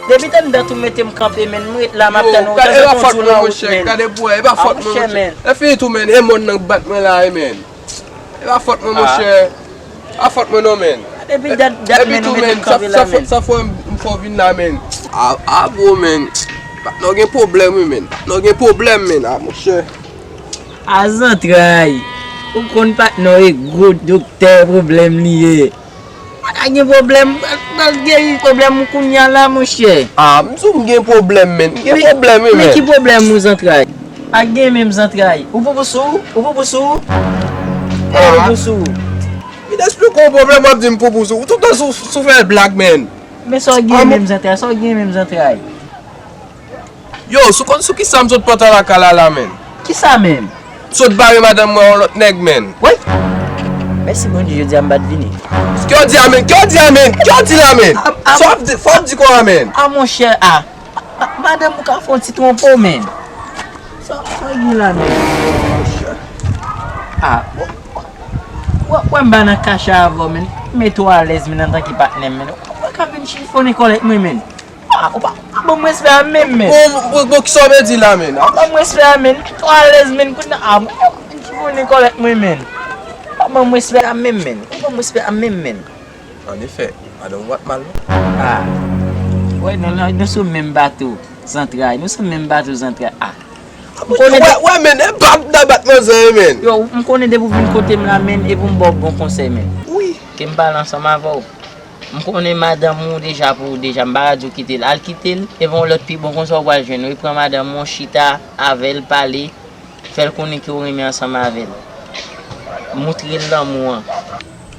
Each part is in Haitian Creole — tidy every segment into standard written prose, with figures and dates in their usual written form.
Depuis tant de temps mettez me camper men moi la m'a tenu e ba fot mon cher kade boy e ba fot mon cher e fi tout men e mon nan bat men la men e ba fot mon cher a fot mon no men depuis dat men mettez camper la men ça faut m'fo vinn la men a bo men no gen problème men no gen problème men a mon cher azan tray ou kon pas no e good docteur problème lié Anye problème, gen problème kounya la mon cher. Ah, m'sou gen problème men. Gen problème men. Mais qui problème nous entray? A gen même entray. Ou pou sou? Ou pou sou? Ou pou sou? Mi d'explique kon problème ap di m'pou sou. Tout an sou fè blague men. Mais so gen même entray, so gen même entray. Yo, sou kon sou ki sa m'sot potan la kala la men. Ki sa même? Sot bari madame mwen lot neg men. Oui. Merci bon Dieu, je dis à m'bat vini. Kyo di amen? Fòm di kon amen. Ah mon cher, madame ou ka fon ti tronpe men. So gen la men. Wè mba nan kache avò men. Meto à l'aise men nan tan ki patnen men. Wè ka vin chifone kolek mwen men. Bon mwen espè amen men. Bo ki so men di la men. Bon mwen espè amen. Meto à l'aise men koun nan vin chifone kolek mwen men. Bon mwen espè amen men. Bon mwen espè amen men. En effet, madame wat mal. Ouais, nous sommes même bateau central. Nous sommes même bateau central. Ouais, men, e bat men zè men. Yo, on connaît de vous venir côté la men et vous me bon conseil men. Oui. Que me parle ensemble avec vous. On connaît madame ou déjà pour déjà m'baradio quitter, al quitter et vont l'autre puis bon conseil voir jeune. Il prend madame mon chita avec parler, faire connaître que on remet ensemble avec. Montrer l'amour.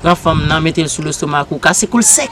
La femme n'a mettez sous le stomac ou casser coule sec.